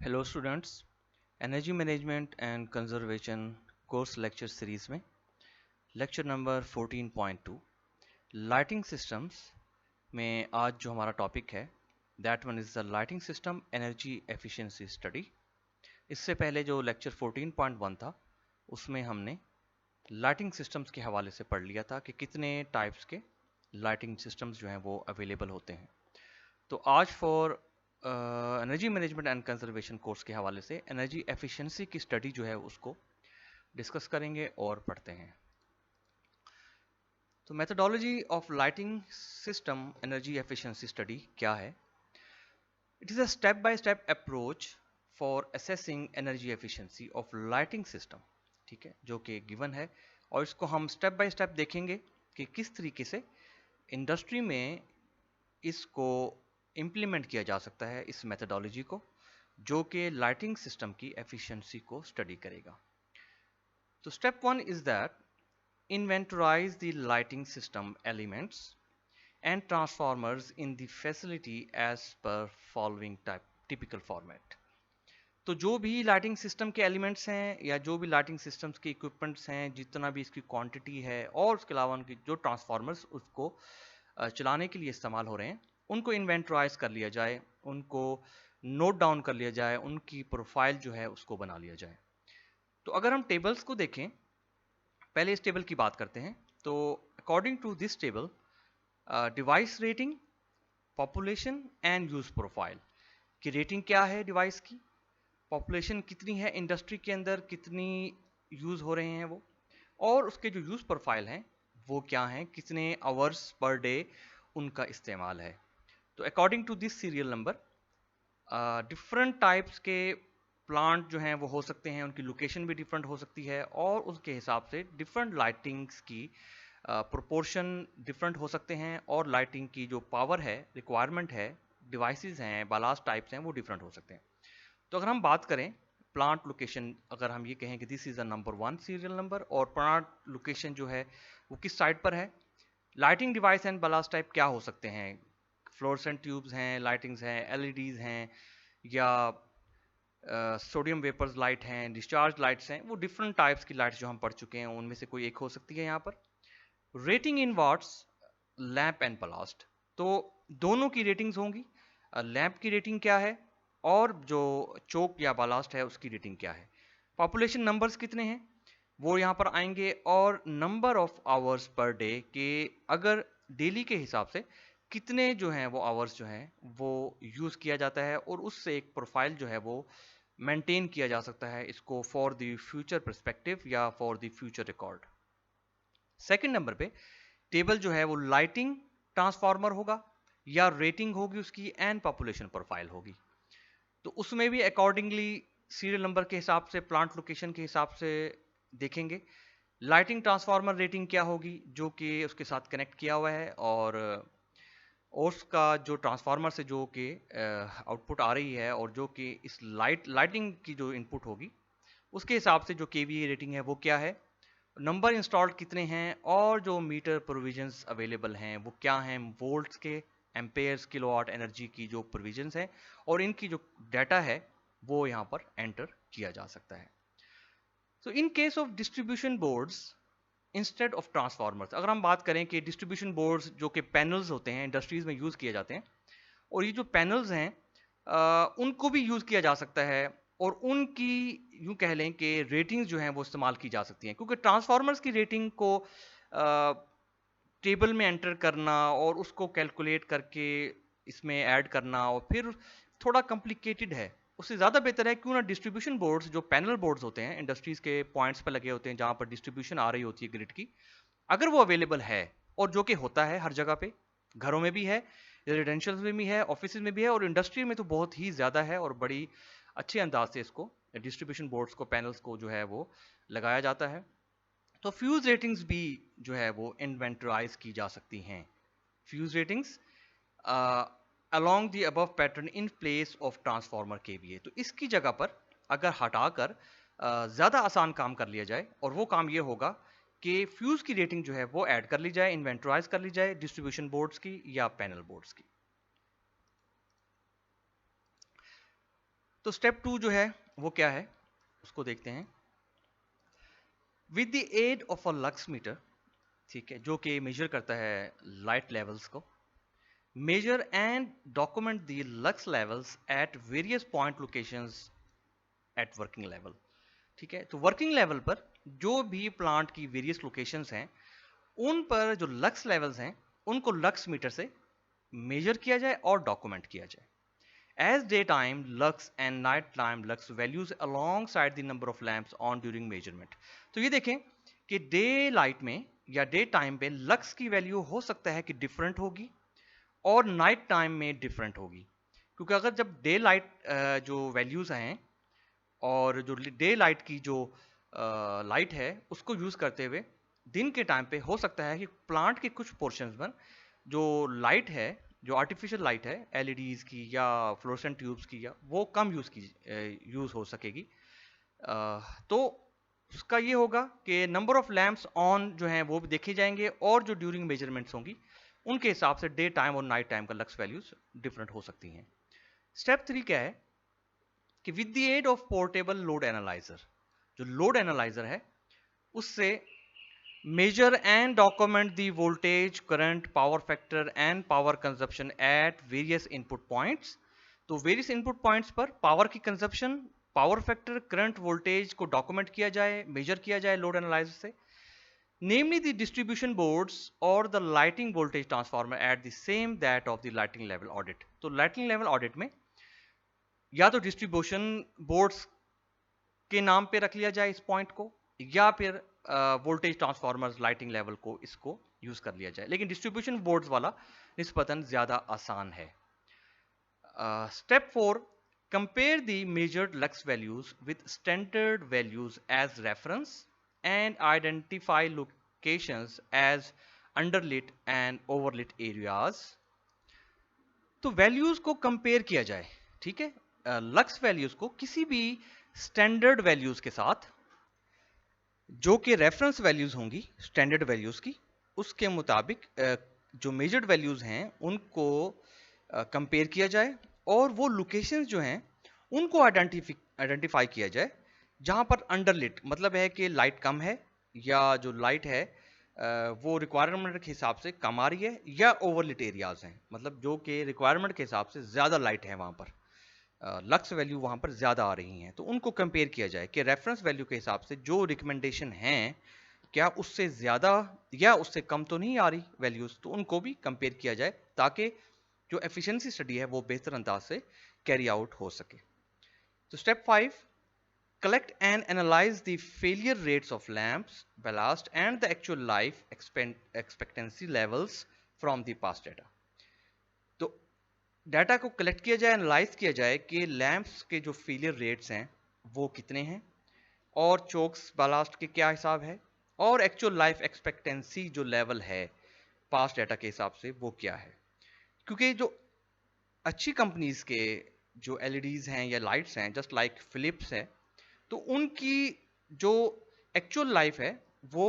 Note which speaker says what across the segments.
Speaker 1: Hello students, energy management and conservation course lecture series में lecture number 14.2 lighting systems में आज जो हमारा टॉपिक है that one is the lighting system energy efficiency study. इससे पहले जो लेक्चर 14.1 था उसमें हमने लाइटिंग सिस्टम्स के हवाले से पढ़ लिया था कि कितने टाइप्स के लाइटिंग सिस्टम्स जो हैं वो अवेलेबल होते हैं। तो आज for energy management and conservation course के हवाले से एनर्जी एफिशिएंसी की स्टडी जो है उसको डिस्कस करेंगे और पढ़ते हैं। तो methodology of lighting system energy efficiency study क्या है? It is a step by step approach for assessing energy efficiency of lighting system. ठीक है, जो कि गिवन है और इसको हम स्टेप बाय स्टेप देखेंगे कि किस तरीके से इंडस्ट्री में इसको इम्प्लीमेंट किया जा सकता है, इस मेथडोलॉजी को, जो कि लाइटिंग सिस्टम की एफिशिएंसी को स्टडी करेगा। तो step one is that inventorize the lighting system elements and transformers in the facility as per following typical format। तो जो भी लाइटिंग सिस्टम के एलिमेंट्स हैं या जो भी लाइटिंग सिस्टम्स के इक्विपमेंट्स हैं, जितना भी इसकी क्वांटिटी है और उसके अलावा उनकी जो ट्रांसफार्मर्स उसको चलाने के लिए इस्तेमाल हो रहे हैं, उनको इन्वेंटराइज कर लिया जाए, उनको नोट डाउन कर लिया जाए, उनकी प्रोफाइल जो है उसको बना लिया जाए। तो अगर हम टेबल्स को देखें, पहले इस टेबल की बात करते हैं। तो according to this table, device rating, population and use profile की रेटिंग क्या है, डिवाइस की पॉपुलेशन कितनी है, इंडस्ट्री के अंदर कितनी यूज हो रहे हैं वो, और उसके जो यूज प्रोफाइल हैं वो क्या हैं, कितने आवर्स पर डे उनका इस्तेमाल है। तो according to this serial number different types के प्लांट जो हैं वो हो सकते हैं, उनकी लोकेशन भी डिफरेंट हो सकती है और उसके हिसाब से डिफरेंट लाइटिंग्स की प्रोपोर्शन डिफरेंट हो सकते हैं और लाइटिंग की जो पावर है, रिक्वायरमेंट है, डिवाइसेस हैं, बालास्ट टाइप्स हैं, वो डिफरेंट हो सकते हैं। तो अगर हम बात करें प्लांट लोकेशन, अगर हम ये कहें कि this is a number 1 serial number और प्लांट लोकेशन जो है वो किस साइड पर है, lighting device and ballast type क्या हो सकते हैं, फ्लोरेसेंट ट्यूब्स हैं, लाइटिंग्स हैं, एलईडीज हैं, या सोडियम वेपर्स लाइट हैं, डिस्चार्ज लाइट्स हैं, वो डिफरेंट टाइप्स की लाइट्स जो हम पढ़ चुके हैं उनमें से कोई एक हो सकती है यहाँ पर। Rating in watts, lamp and ballast, तो दोनों की रेटिंग्स होंगी। लैंप की रेटिंग क्या है और जो चोक या बालास्ट है उसकी रेटिंग क्या है। पॉपुलेशन नंबर्स कितने हैं वो यहाँ पर आएंगे, और number of hours per day के, अगर डेली के हिसाब से कितने जो हैं वो आवर्स जो हैं वो यूज़ किया जाता है, और उससे एक प्रोफाइल जो है वो मेंटेन किया जा सकता है इसको फॉर द फ्यूचर परस्पेक्टिव या for the future record. Second number पे टेबल जो है वो लाइटिंग ट्रांसफार्मर होगा या रेटिंग होगी उसकी एंड पॉपुलेशन प्रोफाइल होगी। तो उसमें भी अकॉर्डिंगली सीरियल नंबर के हिसाब से, प्लांट लोकेशन के हिसाब से देखेंगे लाइटिंग ट्रांसफार्मर रेटिंग क्या होगी जो कि उसके साथ कनेक्ट किया हुआ है, और उसका जो ट्रांसफार्मर से जो कि आउटपुट आ रही है और जो कि इस लाइटिंग की जो इनपुट होगी उसके हिसाब से जो केवीए रेटिंग है वो क्या है, नंबर इंस्टॉल्ड कितने हैं, और जो मीटर प्रोविजंस अवेलेबल हैं वो क्या हैं, वोल्ट्स के, एम्पेयर्स, किलोवाट एनर्जी की जो प्रोविजंस हैं, और इनकी जो डाटा है वो यहाँ पर एंटर किया जा सकता है। तो in case of distribution boards instead of transformers, अगर हम बात करें कि डिस्ट्रीब्यूशन बोर्ड्स जो कि पैनल्स होते हैं इंडस्ट्रीज में यूज़ किए जाते हैं, और ये जो पैनल्स हैं उनको भी यूज़ किया जा सकता है, और उनकी यूँ कह लें कि रेटिंग्स जो हैं वो इस्तेमाल की जा सकती हैं, क्योंकि ट्रांसफार्मर्स की रेटिंग को टेबल में एंटर करना और उसको कैलकुलेट करके इसमें ऐड करना और फिर थोड़ा कॉम्प्लिकेटेड है। उससे ज़्यादा बेहतर है क्यों ना डिस्ट्रीब्यूशन बोर्ड्स, जो पैनल बोर्ड्स होते हैं इंडस्ट्रीज़ के पॉइंट्स पर लगे होते हैं जहाँ पर डिस्ट्रीब्यूशन आ रही होती है ग्रिड की, अगर वो अवेलेबल है, और जो कि होता है हर जगह पे, घरों में भी है, रेजिडेंशियल में भी है, ऑफिस में भी है, और इंडस्ट्री में तो बहुत ही ज़्यादा है, और बड़ी अच्छे अंदाज से इसको डिस्ट्रीब्यूशन बोर्ड्स को, पैनल्स को जो है वो लगाया जाता है। तो फ्यूज रेटिंग्स भी जो है वो इन्वेंटराइज की जा सकती हैं। Fuse ratings along the above pattern in place of transformer KVA, तो इसकी जगह पर अगर हटाकर ज़्यादा आसान काम कर लिया जाए, और वो काम ये होगा कि फ्यूज की रेटिंग जो है वो ऐड कर ली जाए, इन्वेंटराइज कर ली जाए डिस्ट्रीब्यूशन बोर्ड्स की या पैनल बोर्ड्स की। तो स्टेप 2 जो है वो क्या है उसको देखते हैं। With the aid of a lux meter, ठीक है, जो कि मेजर करता है लाइट लेवल्स को, measure and document the lux levels at various point locations at working level. ठीक है, तो वर्किंग लेवल पर जो भी प्लांट की वेरियस लोकेशंस हैं उन पर जो लक्स लेवल्स हैं उनको लक्स मीटर से मेजर किया जाए और डॉक्यूमेंट किया जाए। As daytime lux and nighttime lux values alongside the number of lamps on during measurement। तो ये देखें कि डे लाइट में या डे टाइम पे लक्स की वैल्यू हो सकता है कि डिफरेंट होगी और नाइट टाइम में डिफरेंट होगी, क्योंकि अगर जब डे लाइट जो वैल्यूज हैं और जो डे लाइट की जो लाइट है उसको यूज करते हुए दिन के टाइम पे हो सकता है कि प्लांट के कुछ पोर्शंस पर जो लाइट है, जो आर्टिफिशियल लाइट है एलईडीज की या फ्लोरोसेंट ट्यूब्स की, या वो कम यूज हो सकेगी। तो उसका ये होगा कि नंबर ऑफ लैंप्स ऑन जो हैं वो भी देखे जाएंगे और जो ड्यूरिंग मेजरमेंट्स होंगी उनके हिसाब से डे टाइम और नाइट टाइम का लक्स वैल्यूज डिफरेंट हो सकती हैं। स्टेप 3 क्या है कि with the aid of portable load analyser, जो लोड एनालाइजर है उससे measure and document the voltage, current, power factor and power consumption at various input points। तो various input points पर power की consumption, power factor, current, voltage को document किया जाए, measure किया जाए load analyzer से। namely the distribution boards or the lighting voltage transformer at the same that of the lighting level audit। तो lighting level audit में या तो distribution boards के नाम पे रख लिया जाए इस पॉइंट को, या फिर वोल्टेज ट्रांसफार्मर्स लाइटिंग लेवल को इसको यूज कर लिया जाए, लेकिन डिस्ट्रीब्यूशन बोर्ड्स वाला निस्बतन ज्यादा आसान है। Step 4, compare the measured lux values with standard values as reference and identify locations as underlit and overlit areas. तो वैल्यूज को कंपेयर किया जाए, ठीक है, लक्स वैल्यूज को किसी भी स्टैंडर्ड वैल्यूज के साथ जो कि रेफरेंस वैल्यूज होंगी स्टैंडर्ड वैल्यूज की, उसके मुताबिक जो मेजर्ड वैल्यूज हैं उनको कंपेयर किया जाए और वो लोकेशंस जो हैं उनको आइडेंटिफाई किया जाए जहां पर अंडरलिट मतलब है कि लाइट कम है या जो लाइट है वो रिक्वायरमेंट के हिसाब से कम आ रही है, या ओवरलिट एरियाज हैं मतलब जो कि रिक्वायरमेंट के हिसाब से ज़्यादा लाइट है वहां पर, लक्स वैल्यू वहां पर ज़्यादा आ रही हैं। तो उनको कंपेयर किया जाए कि रेफरेंस वैल्यू के हिसाब से जो रिकमेंडेशन हैं क्या उससे ज़्यादा या उससे कम तो नहीं आ रही वैल्यूज़, तो उनको भी कंपेयर किया जाए ताकि जो एफिशिएंसी स्टडी है वो बेहतर अंदाज से कैरी आउट हो सके। तो step 5, collect and analyze the failure rates of lamps, ballast and the actual life expectancy levels from the past data। तो डाटा को कलेक्ट किया जाए, एनालाइज किया जाए कि लैंप्स के जो फेलियर रेट्स हैं वो कितने हैं और चोक्स बालास्ट के क्या हिसाब है और एक्चुअल लाइफ एक्सपेक्टेंसी जो लेवल है पास्ट डाटा के हिसाब से वो क्या है। क्योंकि जो अच्छी कंपनीज के जो एलईडीज हैं या लाइट्स हैं जस्ट लाइक फिलिप्स है, तो उनकी जो एक्चुअल लाइफ है वो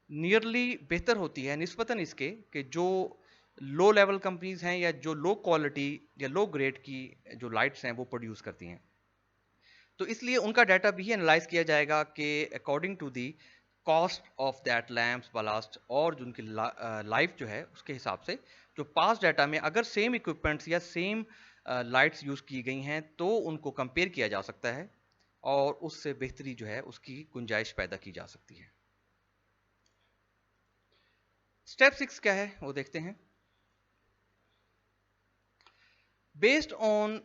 Speaker 1: नियरली बेहतर होती है निस्बतन इसके कि जो लो लेवल कंपनीज हैं या जो लो क्वालिटी या लो ग्रेड की जो लाइट्स हैं वो प्रोड्यूस करती हैं। तो इसलिए उनका डाटा भी एनालाइज किया जाएगा कि according to the cost of that lamps ballast और जो उनकी लाइफ जो है उसके हिसाब से जो पास डाटा में अगर सेम इक्विपमेंट्स या सेम लाइट्स यूज की गई हैं तो उनको कंपेयर किया जा सकता है और उससे बेहतरी जो है उसकी गुंजाइश पैदा की जा सकती है। स्टेप 6 क्या है वो देखते हैं। Based on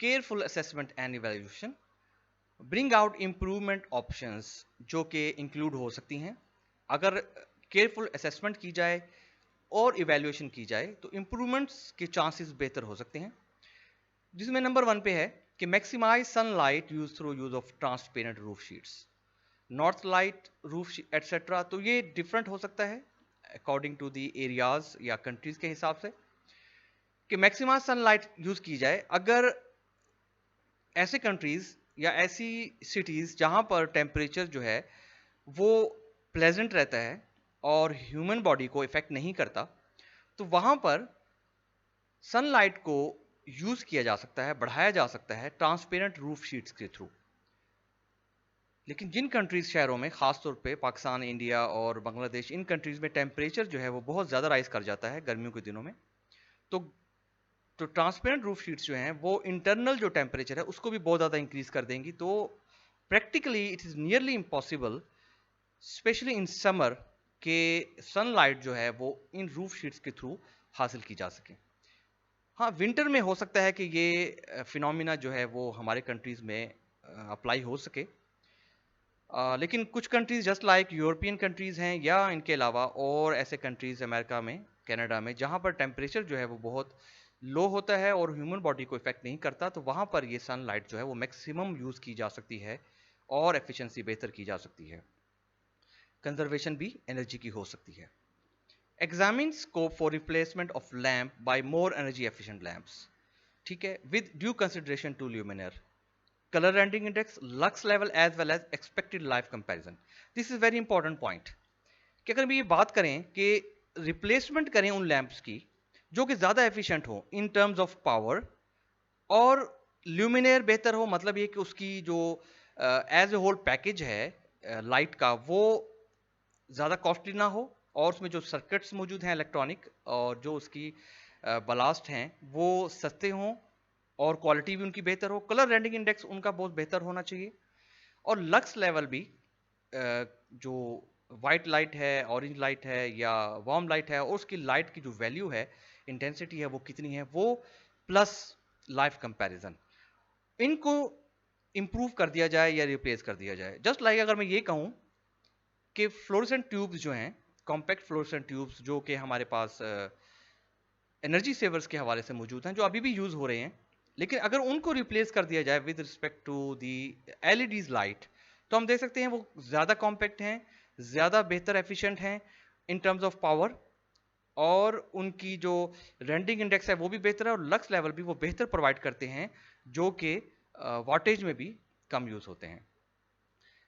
Speaker 1: careful assessment and evaluation bring out improvement options, जो कि इंक्लूड हो सकती हैं। अगर केयरफुल असेसमेंट की जाए और इवैल्यूएशन की जाए तो इंप्रूवमेंट्स के चांसेस बेहतर हो सकते हैं, जिसमें नंबर 1 पे है कि maximise sunlight use through use of transparent roof sheets, north light roof etcetera. तो ये डिफरेंट हो सकता है अकॉर्डिंग टू दी एरियाज या कंट्रीज के हिसाब से कि मैक्सिमाइज सनलाइट यूज की जाए अगर ऐसे कंट्रीज या ऐसी सिटीज जहां पर टेम्परेचर जो है वो प्लेजेंट रहता है और ह्यूमन बॉडी को इफेक्ट नहीं करता, तो वहां पर सनलाइट को यूज किया जा सकता है, बढ़ाया जा सकता है ट्रांसपेरेंट रूफ शीट्स के थ्रू। लेकिन जिन कंट्रीज शहरों में, खासतौर पे पाकिस्तान, इंडिया और बांग्लादेश, इन कंट्रीज में टेम्परेचर जो है वो बहुत ज़्यादा राइज कर जाता है गर्मियों के दिनों में, तो ट्रांसपेरेंट रूफ शीट्स जो हैं वो इंटरनल जो टेम्परेचर है उसको भी बहुत ज़्यादा इंक्रीज कर देंगी। तो practically it is nearly impossible, specially in summer, के सनलाइट जो है वो इन रूफ शीट्स के थ्रू हासिल की जा सके। हाँ, विंटर में हो सकता है कि ये फिनोमिना जो है वो हमारे कंट्रीज में अप्लाई हो सके, लेकिन कुछ countries just like European countries हैं या इनके अलावा और ऐसे कंट्रीज अमेरिका में, कनाडा में, जहाँ पर टेम्परेचर जो है वो बहुत लो होता है और ह्यूमन बॉडी को इफेक्ट नहीं करता, तो वहाँ पर ये सनलाइट जो है वो मैक्सिमम यूज़ की जा सकती है और एफिशिएंसी बेहतर की जा सकती है, कंजर्वेशन भी एनर्जी की हो सकती है। Examine scope for replacement of lamp by more energy efficient lamps, ठीक है, with due consideration to luminaire, color rendering index, lux level as well as expected life comparison. This is very important point कि अगर हम ये बात करें कि replacement करें उन लैंप्स की जो कि ज़्यादा एफिशिएंट हो इन टर्म्स ऑफ पावर, और ल्यूमिनेयर बेहतर हो, मतलब ये कि उसकी जो एज ए होल पैकेज है लाइट का वो ज़्यादा कॉस्टली ना हो, और उसमें जो सर्किट्स मौजूद हैं इलेक्ट्रॉनिक और जो उसकी बलास्ट हैं वो सस्ते हों और क्वालिटी भी उनकी बेहतर हो। कलर रेंडरिंग इंडेक्स उनका बहुत बेहतर होना चाहिए, और लक्स लेवल भी जो वाइट लाइट है, ऑरेंज लाइट है या वार्म लाइट है, और उसकी लाइट की जो वैल्यू है, इंटेंसिटी है, वो कितनी है, वो प्लस लाइफ कंपैरिजन, इनको इंप्रूव कर दिया जाए या रिप्लेस कर दिया जाए। जस्ट लाइक अगर मैं ये कहूँ कि फ्लोरेसेंट ट्यूब्स जो हैं, कॉम्पैक्ट फ्लोरेसेंट ट्यूब्स जो कि हमारे पास एनर्जी सेवर्स के हवाले से मौजूद हैं, जो अभी भी यूज़ हो रहे हैं, लेकिन अगर उनको रिप्लेस कर दिया जाए with respect to the LEDs light, तो हम देख सकते हैं वो ज़्यादा कॉम्पैक्ट हैं, ज़्यादा बेहतर एफिशिएंट हैं इन टर्म्स ऑफ पावर, और उनकी जो रेंडरिंग इंडेक्स है वो भी बेहतर है, और लक्स लेवल भी वो बेहतर प्रोवाइड करते हैं, जो कि वाटेज में भी कम यूज़ होते हैं।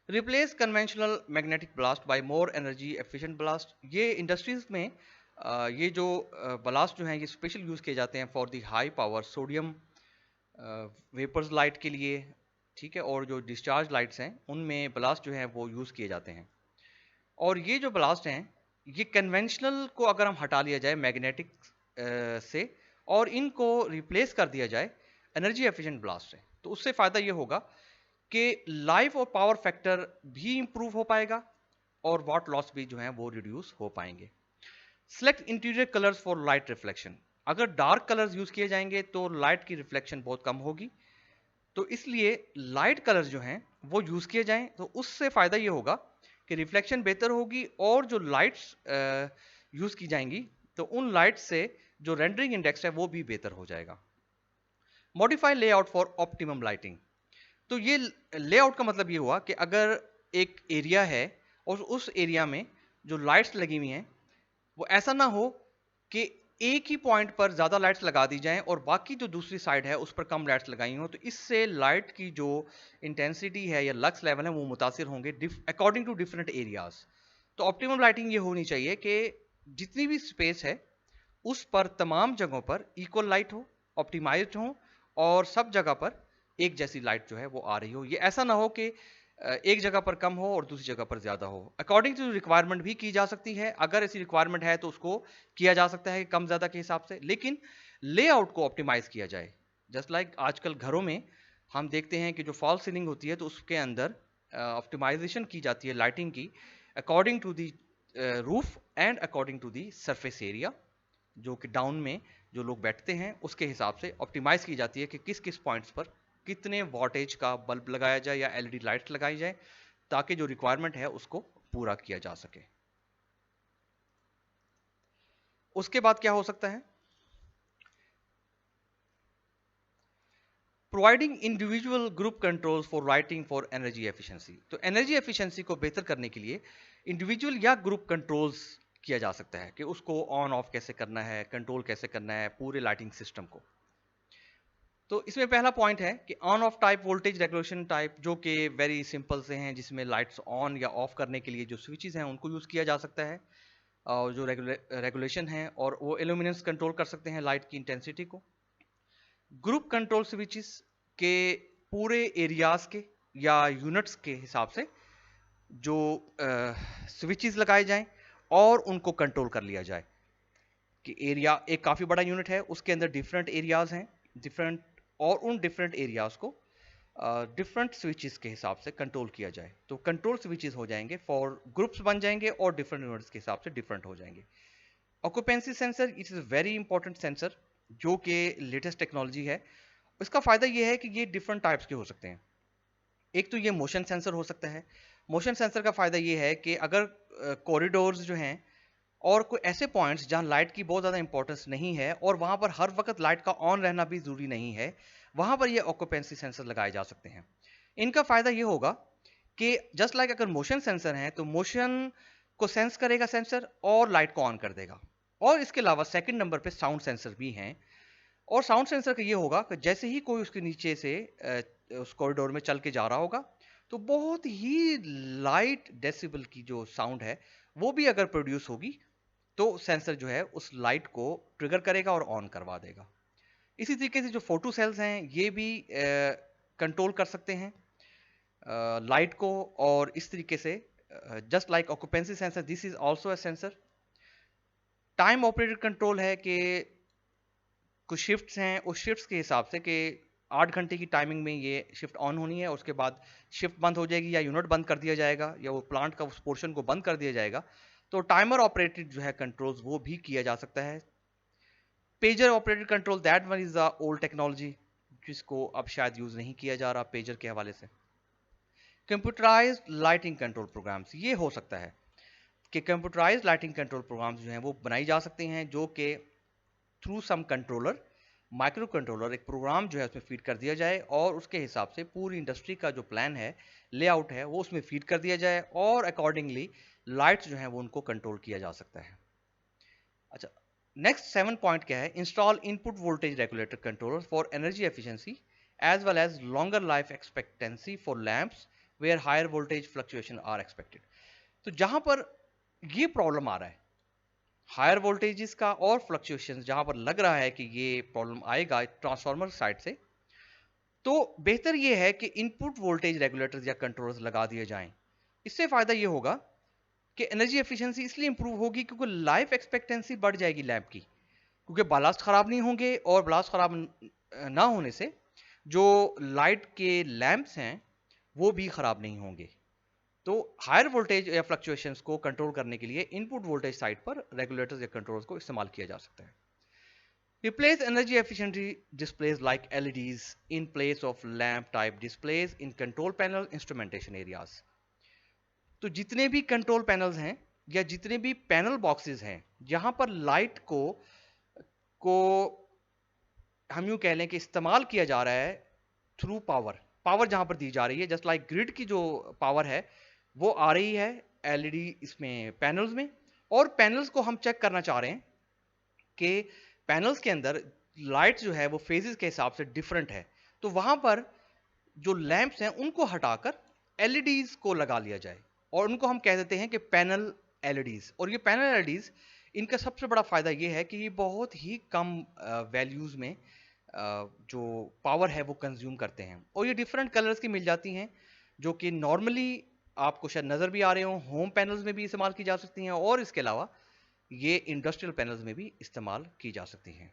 Speaker 1: Replace conventional magnetic ballast by more energy efficient ballast, ये इंडस्ट्रीज में ये जो ब्लास्ट जो हैं ये स्पेशल यूज़ किए जाते हैं for the high power sodium vapours light के लिए, ठीक है, और जो डिस्चार्ज लाइट्स हैं उनमें ब्लास्ट जो है वो यूज़ किए जाते हैं। और ये जो ब्लास्ट हैं ये कन्वेंशनल को अगर हम हटा लिया जाए मैग्नेटिक से और इनको रिप्लेस कर दिया जाए एनर्जी एफिशिएंट ब्लास्ट से, तो उससे फ़ायदा ये होगा कि लाइफ और पावर फैक्टर भी इंप्रूव हो पाएगा और वॉट लॉस भी जो है वो रिड्यूस हो पाएंगे। Select interior colours for light reflection, अगर डार्क कलर्स यूज किए जाएंगे तो लाइट की रिफ्लेक्शन बहुत कम होगी, तो इसलिए लाइट कलर्स जो हैं वो यूज किए जाएं, तो उससे फायदा ये होगा कि रिफ्लेक्शन बेहतर होगी, और जो लाइट्स यूज की जाएंगी तो उन लाइट्स से जो रेंडरिंग इंडेक्स है वो भी बेहतर हो जाएगा। Modify layout for optimum lighting, तो ये लेआउट का मतलब ये हुआ कि अगर एक एरिया है और उस एरिया में जो लाइट्स लगी हुई हैं वो ऐसा ना हो कि एक ही पॉइंट पर ज़्यादा लाइट्स लगा दी जाएं और बाकी जो दूसरी साइड है उस पर कम लाइट्स लगाई हों, तो इससे लाइट की जो इंटेंसिटी है या लक्स लेवल है वो मुतासिर होंगे अकॉर्डिंग टू डिफरेंट एरियाज। तो ऑप्टिमम लाइटिंग ये होनी चाहिए कि जितनी भी स्पेस है उस पर तमाम जगहों पर इक्वल लाइट हो, ऑप्टिमाइज्ड हो, और सब जगह पर एक जैसी लाइट जो है वो आ रही हो। ये ऐसा ना हो कि एक जगह पर कम हो और दूसरी जगह पर ज़्यादा हो। अकॉर्डिंग टू रिक्वायरमेंट भी की जा सकती है, अगर ऐसी रिक्वायरमेंट है तो उसको किया जा सकता है कम ज़्यादा के हिसाब से, लेकिन लेआउट को ऑप्टिमाइज किया जाए। जस्ट लाइक आजकल घरों में हम देखते हैं कि जो फॉल सीलिंग होती है तो उसके अंदर ऑप्टिमाइजेशन की जाती है लाइटिंग की according to the roof and according to the surface area, जो कि डाउन में जो लोग बैठते हैं उसके हिसाब से ऑप्टिमाइज की जाती है कि किस किस पॉइंट्स पर कितने वॉटेज का बल्ब लगाया जाए या एलईडी लाइट्स लगाई जाए, ताकि जो रिक्वायरमेंट है उसको पूरा किया जा सके। उसके बाद क्या हो सकता है? Providing individual group controls for lighting for energy efficiency, तो एनर्जी एफिशिएंसी को बेहतर करने के लिए इंडिविजुअल या ग्रुप कंट्रोल्स किया जा सकता है कि उसको ऑन ऑफ कैसे करना है, कंट्रोल कैसे करना है पूरे लाइटिंग सिस्टम को। तो इसमें पहला पॉइंट है कि on off type voltage regulation type, जो कि वेरी सिंपल से हैं, जिसमें लाइट्स ऑन या ऑफ करने के लिए जो स्विचेस हैं उनको यूज़ किया जा सकता है, और जो रेगुलेशन है और वो इल्यूमिनेंस कंट्रोल कर सकते हैं लाइट की इंटेंसिटी को। ग्रुप कंट्रोल स्विचेस के पूरे एरियाज के या यूनिट्स के हिसाब से जो स्विचेस लगाए जाएं और उनको कंट्रोल कर लिया जाए कि एरिया एक काफ़ी बड़ा यूनिट है, उसके अंदर डिफरेंट एरियाज हैं, डिफरेंट, और उन डिफरेंट एरियाज को डिफरेंट स्विचेस के हिसाब से कंट्रोल किया जाए। तो कंट्रोल स्विचेस हो जाएंगे, फॉर ग्रुप्स बन जाएंगे और डिफरेंट यूनिट्स के हिसाब से डिफरेंट हो जाएंगे। Occupancy sensor it is very important sensor जो कि लेटेस्ट टेक्नोलॉजी है। इसका फ़ायदा ये है कि ये डिफरेंट टाइप्स के हो सकते हैं। एक तो ये मोशन सेंसर हो सकता है। मोशन सेंसर का फ़ायदा ये है कि अगर कॉरिडोर्स जो हैं और कोई ऐसे पॉइंट्स जहां लाइट की बहुत ज़्यादा इंपॉर्टेंस नहीं है और वहां पर हर वक्त लाइट का ऑन रहना भी ज़रूरी नहीं है, वहां पर ये ऑक्यूपेंसी सेंसर लगाए जा सकते हैं। इनका फ़ायदा ये होगा कि जस्ट लाइक अगर मोशन सेंसर है तो मोशन को सेंस करेगा सेंसर और लाइट को ऑन कर देगा। और इसके अलावा सेकंड नंबर पे साउंड सेंसर भी हैं। और साउंड सेंसर का ये होगा कि जैसे ही कोई उसके नीचे से उस कॉरिडोर में चल के जा रहा होगा तो बहुत ही लाइट डेसिबल की जो साउंड है वो भी अगर प्रोड्यूस होगी तो सेंसर जो है उस लाइट को ट्रिगर करेगा और ऑन करवा देगा। इसी तरीके से जो फोटो सेल्स हैं ये भी कंट्रोल कर सकते हैं लाइट को। और इस तरीके से just like occupancy sensor this is also a sensor. Time operated control है कि कुछ शिफ्ट्स हैं, उस शिफ्ट्स के हिसाब से कि 8 घंटे की टाइमिंग में ये शिफ्ट ऑन होनी है, उसके बाद शिफ्ट बंद हो जाएगी या यूनिट बंद कर दिया जाएगा या वो प्लांट का उस पोर्शन को बंद कर दिया जाएगा। तो टाइमर ऑपरेटेड जो है कंट्रोल्स वो भी किया जा सकता है। Pager operated control that one is the old technology जिसको अब शायद यूज नहीं किया जा रहा पेजर के हवाले से। कंप्यूटराइज्ड लाइटिंग कंट्रोल प्रोग्राम्स ये हो सकता है कि कंप्यूटराइज्ड लाइटिंग कंट्रोल प्रोग्राम्स जो हैं वो बनाई जा सकते हैं जो कि through some controller micro controller एक प्रोग्राम जो है उसमें फीड कर दिया जाए और उसके हिसाब से पूरी इंडस्ट्री का जो प्लान है लेआउट है वो उसमें फीड कर दिया जाए और अकॉर्डिंगली लाइट्स जो है वो उनको कंट्रोल किया जा सकता है। अच्छा, नेक्स्ट 7 पॉइंट क्या है? Install input voltage regulator controller for energy efficiency as well as longer life expectancy for lamps where higher voltage fluctuation are expected. तो जहां पर ये प्रॉब्लम आ रहा है हायर वोल्टेजेस का और फ्लक्चुएशन जहां पर लग रहा है कि ये प्रॉब्लम आएगा ट्रांसफार्मर साइड से, तो बेहतर ये है कि इनपुट वोल्टेज रेगुलेटर्स या कंट्रोलर्स लगा दिए जाएं। इससे फायदा ये होगा कि एनर्जी एफिशिएंसी इसलिए इंप्रूव होगी क्योंकि लाइफ एक्सपेक्टेंसी बढ़ जाएगी लैंप की, क्योंकि बालास्ट खराब नहीं होंगे और बालास्ट खराब ना होने से जो लाइट के लैंप्स हैं वो भी खराब नहीं होंगे। तो हायर वोल्टेज या फ्लक्चुएशंस को कंट्रोल करने के लिए इनपुट वोल्टेज साइड पर रेगुलेटर्स या कंट्रोलर्स को इस्तेमाल किया जा सकता है। Replace energy efficiency displays like LEDs in place of lamp type displays in control panel instrumentation areas। तो जितने भी कंट्रोल पैनल्स हैं या जितने भी पैनल बॉक्सेस हैं जहां पर लाइट को हम यूं कह लें कि इस्तेमाल किया जा रहा है थ्रू पावर जहां पर दी जा रही है, जस्ट लाइक ग्रिड की जो पावर है वो आ रही है एलईडी इसमें पैनल्स में, और पैनल्स को हम चेक करना चाह रहे हैं कि पैनल्स के अंदर लाइट जो है वो फेजेस के हिसाब से डिफरेंट है। तो वहां पर जो लैंप्स हैं उनको हटाकर एलईडीज को लगा लिया जाए और उनको हम कह देते हैं कि पैनल एलईडीज। और ये पैनल एलईडीज इनका सबसे बड़ा फायदा ये है कि ये बहुत ही कम वैल्यूज में जो पावर है वो कंज्यूम करते हैं और ये डिफरेंट कलर्स की मिल जाती हैं जो कि नॉर्मली आपको शायद नजर भी आ रहे हो, होम पैनल्स में भी इस्तेमाल की जा सकती हैं और इसके अलावा ये इंडस्ट्रियल पैनल्स में भी इस्तेमाल की जा सकती हैं।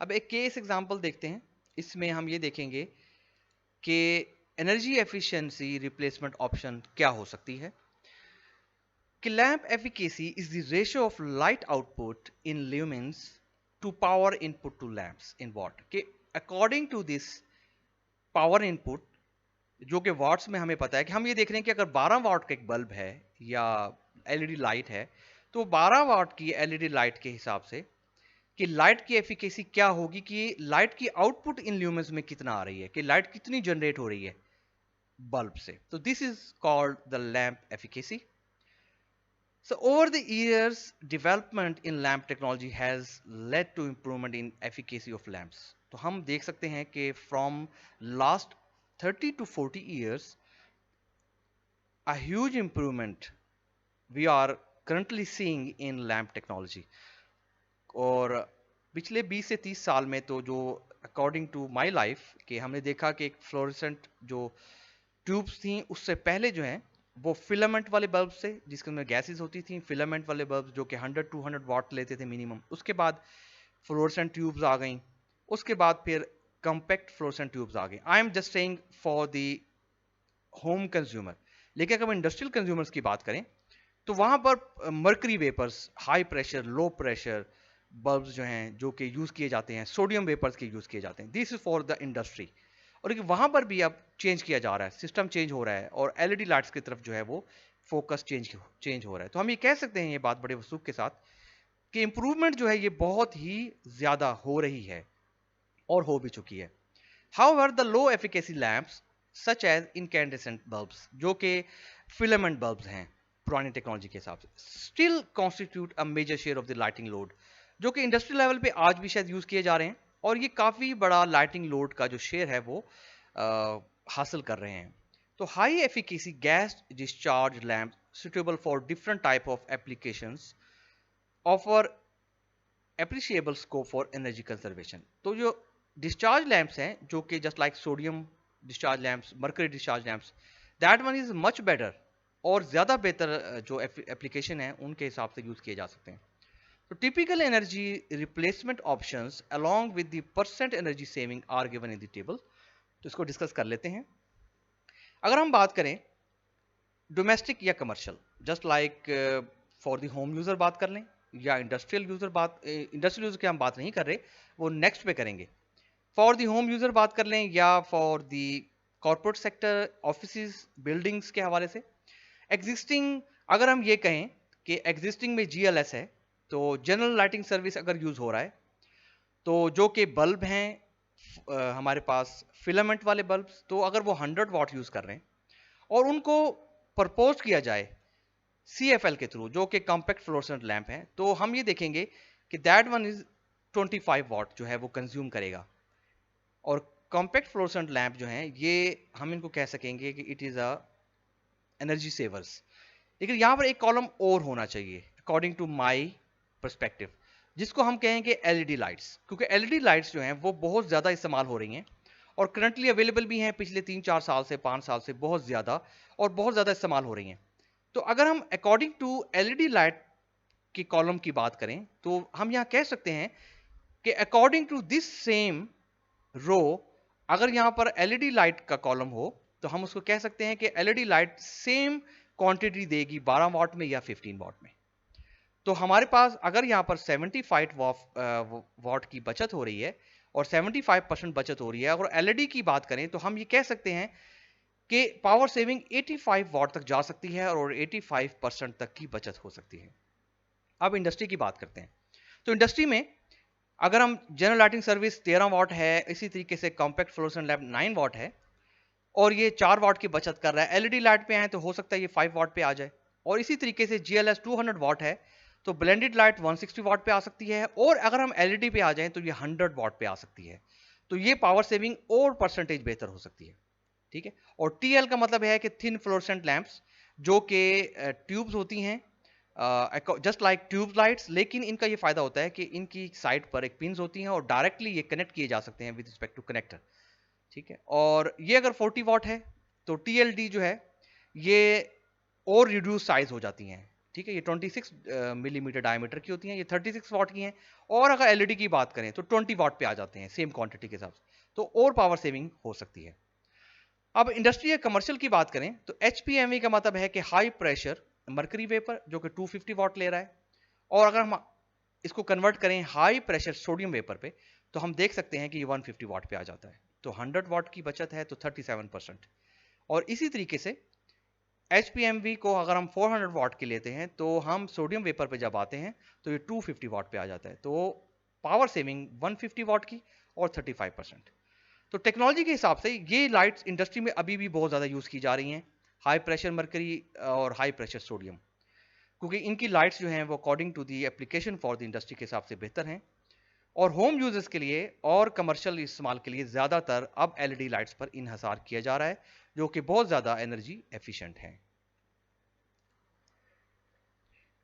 Speaker 1: अब एक केस एग्जांपल देखते हैं। इसमें हम ये देखेंगे कि एनर्जी एफिशिएंसी रिप्लेसमेंट ऑप्शन क्या हो सकती है कि lamp efficacy is the ratio of light output in lumens to power input to lamps in watt, कि according to this power input जो कि वॉट्स में हमें पता है कि हम ये देख रहे हैं कि अगर 12 वाट का एक बल्ब है या एलईडी लाइट है तो 12 वाट की एलईडी लाइट के हिसाब से कि लाइट की एफिकेसी क्या होगी कि लाइट की आउटपुट इन ल्यूमेंस में कितना आ रही है, कि लाइट कितनी जनरेट हो रही है बल्ब से। तो this is called the lamp efficacy. So over the years, development in lamp technology has led to improvement in efficacy of lamps. तो हम देख सकते हैं कि from last 30 to 40 years, a huge improvement we are currently seeing in lamp technology. और पिछले 20 से 30 साल में तो जो अकॉर्डिंग टू माय लाइफ कि हमने देखा कि एक फ्लोरेसेंट जो ट्यूब्स थी उससे पहले जो है वो फिलामेंट वाले बल्ब से जिसके अंदर गैसेस होती थी, फिलामेंट वाले बल्ब जो कि 100-200 वाट लेते थे मिनिमम। उसके बाद फ्लोरेसेंट ट्यूब्स आ गई, उसके बाद फिर कॉम्पैक्ट फ्लोरेसेंट ट्यूब्स आ गई। I am just saying for the home consumer. लेकिन अगर हम इंडस्ट्रियल कंज्यूमर्स की बात करें तो वहां पर mercury vapours, high pressure, low pressure bulbs जो हैं जो कि यूज किए जाते हैं, सोडियम वेपर्स के यूज किए जाते हैं। This is for the industry. और लेकिन वहां पर भी अब चेंज किया जा रहा है, सिस्टम चेंज हो रहा है और एलईडी लाइट्स की तरफ जो है वो फोकस चेंज हो रहा है। तो हम ये कह सकते हैं ये बात बड़े वसूख के साथ कि इंप्रूवमेंट जो है ये बहुत ही ज्यादा हो रही है और हो भी चुकी है। However, the low efficacy lamps such as incandescent bulbs जो कि filament bulbs हैं पुरानी टेक्नोलॉजी के हिसाब से, still constitute a major share of the lighting load जो कि इंडस्ट्रियल लेवल पे आज भी शायद यूज किए जा रहे हैं और ये काफी बड़ा लाइटिंग लोड का जो शेयर है वो हासिल कर रहे हैं। तो high efficacy gas discharge lamp suitable for different type of applications offer appreciable scope for energy conservation. तो जो डिस्चार्ज लैंप्स हैं जो कि just like sodium discharge lamps, mercury discharge lamps, that one is much better और ज़्यादा बेहतर जो application है उनके हिसाब से यूज़ किए जा सकते हैं। तो typical energy replacement options along with the percent energy saving are given in the table. तो इसको डिस्कस कर लेते हैं। अगर हम बात करें डोमेस्टिक या commercial, just like for the home user बात कर लें या इंडस्ट्रियल यूज़र इंडस्ट्रियल यूज़र की हम बात नहीं कर रहे, वो नेक्स्ट पे करेंगे। फॉर दी होम यूजर बात कर लें या for the corporate sector, office, buildings के हवाले से एग्जिस्टिंग, अगर हम ये कहें कि एग्जिस्टिंग में जीएलएस है तो जनरल लाइटिंग सर्विस अगर यूज हो रहा है तो जो कि बल्ब हैं हमारे पास फिलामेंट वाले बल्ब, तो अगर वो 100 वाट यूज कर रहे हैं और उनको प्रपोज किया जाए CFL के थ्रू जो कि कॉम्पैक्ट फ्लोरेसेंट लैंप है, तो हम ये देखेंगे कि दैट वन इज 25 वाट जो है वो कंज्यूम करेगा। और कॉम्पैक्ट फ्लोरेसेंट लैंप जो हैं ये हम इनको कह सकेंगे कि इट इज अ एनर्जी सेवर्स। लेकिन यहां पर एक कॉलम और होना चाहिए अकॉर्डिंग टू माय पर्सपेक्टिव, जिसको हम कहेंगे एलईडी लाइट्स, क्योंकि एलईडी लाइट्स जो हैं वो बहुत ज्यादा इस्तेमाल हो रही हैं और करंटली अवेलेबल भी हैं पिछले 3-4 साल से, 5 साल से बहुत ज्यादा और बहुत ज्यादा इस्तेमाल हो रही हैं। तो अगर हम अकॉर्डिंग टू एलईडी लाइट की कॉलम की बात करें तो हम यहां कह सकते हैं कि according to this same row, अगर यहां पर एलईडी लाइट का कॉलम हो तो हम उसको कह सकते हैं कि एलईडी लाइट सेम क्वांटिटी देगी 12 वाट में या 15 वाट में। तो हमारे पास अगर यहां पर 75 वाट की बचत हो रही है और 75% बचत हो रही है, अगर एलईडी की बात करें तो हम ये कह सकते हैं कि पावर सेविंग 85 वाट तक जा सकती है और 85% तक की बचत हो सकती है। अब इंडस्ट्री की बात करते हैं। तो इंडस्ट्री में अगर हम जनरल लाइटिंग सर्विस 13 वाट है, इसी तरीके से कॉम्पैक्ट फ्लोरेसेंट लैंप 9 वाट है और ये 4 वाट की बचत कर रहा है, एलईडी लाइट पे आए तो हो सकता है ये 5 वाट पे आ जाए। और इसी तरीके से जीएलएस 200 वाट है तो ब्लेंडेड लाइट 160 वाट पे आ सकती है और अगर हम एलईडी पे आ जाएं तो ये 100 वाट पे आ सकती है। तो ये पावर सेविंग और परसेंटेज बेहतर हो सकती है। ठीक है। और टीएल का मतलब है कि थिन फ्लोरेसेंट लैंप्स जो कि ट्यूब्स होती हैं जस्ट लाइक ट्यूब लाइट्स, लेकिन इनका ये फायदा होता है कि इनकी साइड पर एक पिंस होती हैं और डायरेक्टली ये कनेक्ट किए जा सकते हैं विद रिस्पेक्ट टू कनेक्टर। ठीक है। और ये अगर 40 वाट है तो टीएलडी जो है ये और रिड्यूस साइज हो जाती हैं। ठीक है। ये 26 मिलीमीटर डायमीटर की होती हैं, ये 36 वाट की हैं। और अगर एलईडी की बात करें तो 20 वाट पे आ जाते हैं सेम क्वांटिटी के हिसाब से, तो और पावर सेविंग हो सकती है। अब इंडस्ट्री या कमर्शियल की बात करें तो एचपीएमवी का मतलब है कि हाई प्रेशर मर्करी वेपर जो कि 250 वाट ले रहा है, और अगर हम इसको कन्वर्ट करें हाई प्रेशर सोडियम वेपर पे तो हम देख सकते हैं कि ये 150 वाट पे आ जाता है। तो 100 वाट की बचत है तो 37%। और इसी तरीके से एचपीएमवी को अगर हम 400 वाट की लेते हैं तो हम सोडियम वेपर पे जब आते हैं तो ये 250 वाट पे आ जाता है। तो पावर सेविंग 150 वाट की और 35%। तो टेक्नोलॉजी के हिसाब से ये लाइट्स इंडस्ट्री में अभी भी बहुत ज़्यादा यूज़ की जा रही हैं, हाई प्रेशर मर्करी और हाई प्रेशर सोडियम, क्योंकि इनकी लाइट्स जो हैं वो according to the application for the industry के हिसाब से बेहतर हैं। और होम यूजर्स के लिए और कमर्शियल इस्तेमाल के लिए ज़्यादातर अब एलईडी लाइट्स पर इन्हसार किया जा रहा है जो कि बहुत ज़्यादा एनर्जी एफिशिएंट है।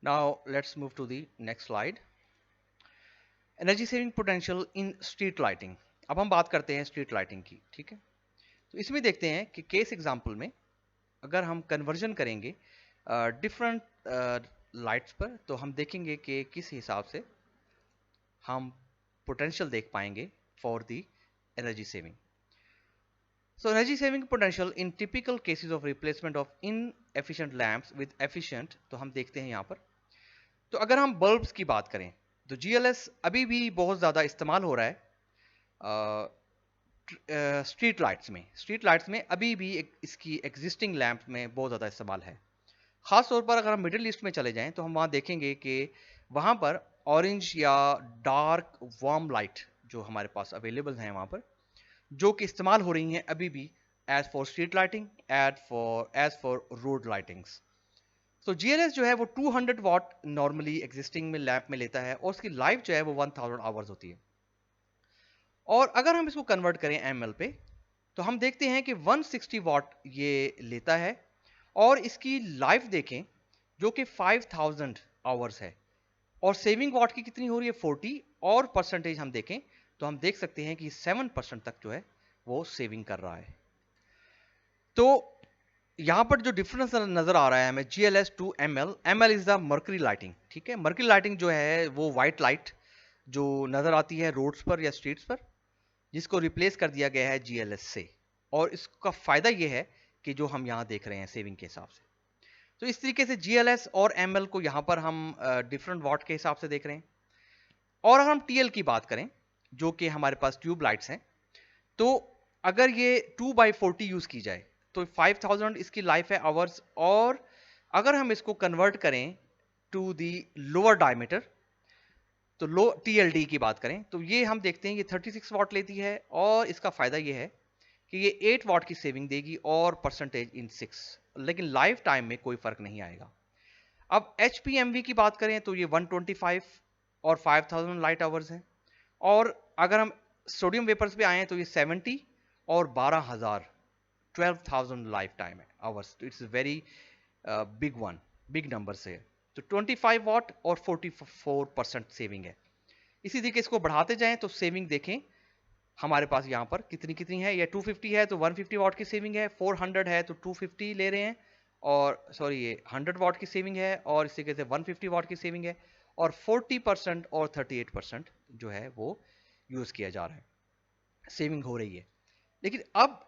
Speaker 1: Now let's move to the next slide. Energy saving potential in street lighting. अब हम बात करते हैं स्ट्रीट लाइटिंग की, ठीक है। तो इसमें देखते हैं कि केस एग्जांपल में अगर हम कन्वर्जन करेंगे डिफरेंट लाइट्स पर, तो हम देखेंगे कि किस हिसाब से हम पोटेंशियल देख पाएंगे for the energy saving. So energy saving potential in typical cases of replacement of inefficient lamps with efficient, तो हम देखते हैं यहाँ पर। तो अगर हम बल्ब्स की बात करें तो GLS अभी भी बहुत ज़्यादा इस्तेमाल हो रहा है स्ट्रीट लाइट्स में अभी भी इसकी एग्जिस्टिंग लैंप में बहुत ज़्यादा इस्तेमाल है। ख़ास तौर पर अगर हम मिडिल ईस्ट में चले जाएं तो हम वहाँ देखेंगे कि वहाँ पर ऑरेंज या डार्क वार्म लाइट जो हमारे पास अवेलेबल हैं वहाँ पर, जो कि इस्तेमाल हो रही हैं अभी भी as for street lighting as for road lightings. तो GLS जो है वो 200 वाट नॉर्मली एग्जिस्टिंग में लैंप में लेता है और उसकी लाइफ जो है वो 1000 आवर्स होती है। और अगर हम इसको कन्वर्ट करें ml पे तो हम देखते हैं कि 160 वाट ये लेता है और इसकी लाइफ देखें जो कि 5000 आवर्स है। और सेविंग वाट की कितनी हो रही है 40, और परसेंटेज हम देखें तो हम देख सकते हैं कि 7% तक जो है वो सेविंग कर रहा है। तो यहां पर जो डिफरेंस नजर आ रहा है हमें GLS to ML is the mercury lighting, ठीक है। मर्करी लाइटिंग जो है वो व्हाइट लाइट जो नजर आती है रोड्स पर या स्ट्रीट्स पर, जिसको रिप्लेस कर दिया गया है GLS से। और इसका फायदा ये है कि जो हम यहाँ देख रहे हैं सेविंग के हिसाब से, तो इस तरीके से GLS और ML को यहाँ पर हम डिफरेंट वाट के हिसाब से देख रहे हैं। और अगर हम TL की बात करें जो कि हमारे पास ट्यूब लाइट्स हैं, तो अगर ये 2/40 यूज की जाए तो 5000 इसकी लाइफ है आवर्स। और अगर हम इसको कन्वर्ट करें टू दी लोअर डायमीटर, तो लो TLD की बात करें तो ये हम देखते हैं ये 36 वाट लेती है। और इसका फायदा ये है कि ये 8 वाट की सेविंग देगी और परसेंटेज इन 6, लेकिन लाइफ टाइम में कोई फर्क नहीं आएगा। अब HPMV की बात करें तो ये 125 और 5000 लाइट आवर्स हैं। और अगर हम सोडियम वेपर्स पे आए तो ये 70 और 12000 12,000 लाइफ टाइम है आवर्स। तो it's very big one, big number से है। तो 25 वाट और 44% सेविंग है। इसी तरीके इसको बढ़ाते जाएं तो सेविंग देखें हमारे पास यहाँ पर कितनी कितनी है। ये 250 है तो 150 वाट की सेविंग है, 400 है तो 250 ले रहे हैं, और सॉरी ये 100 वाट की सेविंग है और इसी तरीके से 150 वाट की सेविंग है। और 40% और 38% जो है वो यूज किया जा रहा है, सेविंग हो रही है। लेकिन अब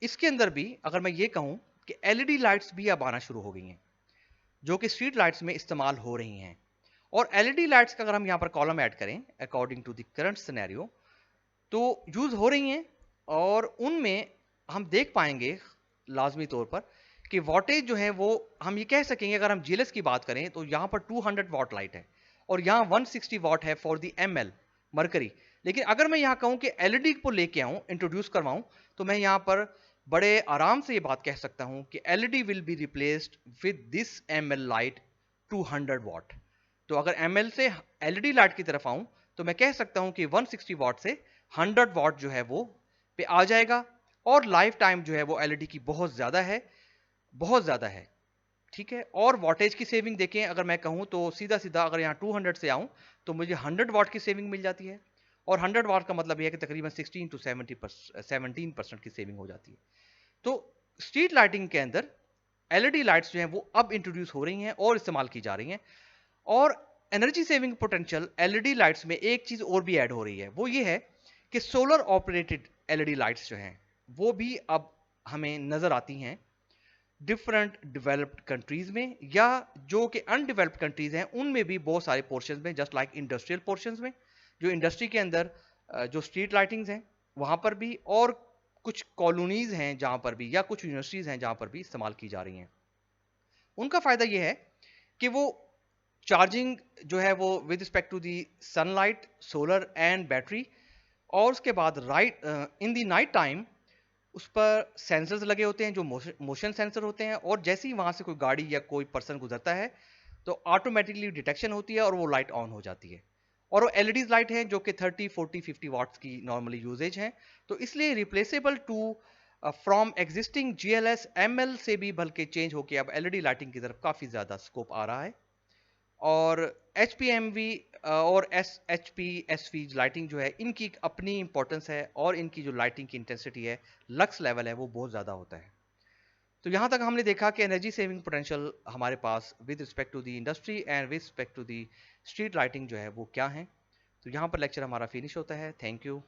Speaker 1: इसके अंदर भी अगर मैं ये कहूं कि LED लाइट्स भी अब आना शुरू हो गई हैं जो कि स्ट्रीट लाइट्स में इस्तेमाल हो रही हैं। और LED लाइट्स का अगर हम यहाँ पर कॉलम ऐड करें according to the current scenario तो यूज हो रही हैं। और उनमें हम देख पाएंगे लाजमी तौर पर कि वॉटेज जो है वो हम ये कह सकेंगे, अगर हम GLS की बात करें तो यहाँ पर 200 वाट लाइट है और यहाँ 160 वाट है फॉर द ML मरकरी। लेकिन अगर मैं यहाँ कहूँ कि LED को लेके आऊँ, इंट्रोड्यूस करवाऊँ, तो मैं यहाँ पर बड़े आराम से ये बात कह सकता हूँ कि LED will be replaced with this ML light 200 वाट। तो अगर ML से LED लाइट की तरफ आऊँ तो मैं कह सकता हूँ कि 160 वाट से 100 वाट जो है वो पे आ जाएगा। और लाइफ टाइम जो है वो LED की बहुत ज़्यादा है, बहुत ज़्यादा है, ठीक है। और वॉटेज की सेविंग देखें अगर मैं कहूँ तो सीधा सीधा अगर यहाँ 200 से आऊँ तो मुझे 100 वाट की सेविंग मिल जाती है। और 100 वाट का मतलब यह है कि तकरीबन 16 to 17% की सेविंग हो जाती है। तो स्ट्रीट लाइटिंग के अंदर LED लाइट्स जो हैं वो अब इंट्रोड्यूस हो रही हैं और इस्तेमाल की जा रही हैं। और energy saving potential LED lights में एक चीज और भी ऐड हो रही है, वो ये है कि सोलर ऑपरेटेड LED लाइट्स जो हैं वो भी अब हमें नजर आती हैं डिफरेंट डेवलप्ड कंट्रीज में, या जो कि अनडेवलप्ड कंट्रीज हैं उनमें भी बहुत सारे पोर्शंस में, जस्ट लाइक इंडस्ट्रियल पोर्शंस में, जो इंडस्ट्री के अंदर जो स्ट्रीट लाइटिंग्स हैं वहां पर भी, और कुछ कॉलोनीज हैं जहां पर भी, या कुछ यूनिवर्सिटीज हैं जहां पर भी इस्तेमाल की जा रही हैं। उनका फायदा यह है कि वो चार्जिंग जो है वो with respect to the sunlight, solar and battery, और उसके बाद right in the night time उस पर सेंसर्स लगे होते हैं जो मोशन सेंसर होते हैं। और जैसे ही वहां से कोई गाड़ी या कोई पर्सन गुजरता है तो ऑटोमेटिकली डिटेक्शन होती है और वो लाइट ऑन हो जाती है। और वो LEDs लाइट हैं जो कि 30, 40, 50 वाट्स की नॉर्मली यूजेज हैं। तो इसलिए replaceable to from existing GLS ML से भी बल्कि चेंज होकर अब LED लाइटिंग की तरफ काफी ज्यादा स्कोप आ रहा है। और एच पी एम वी और H P S V lighting जो है, इनकी अपनी इंपॉर्टेंस है और इनकी जो लाइटिंग की इंटेंसिटी है, लक्स लेवल है, वो बहुत ज़्यादा होता है। तो यहाँ तक हमने देखा कि एनर्जी सेविंग पोटेंशियल हमारे पास with respect to the industry and with respect to the street lighting जो है वो क्या है। तो यहाँ पर लेक्चर हमारा फिनिश होता है। Thank you.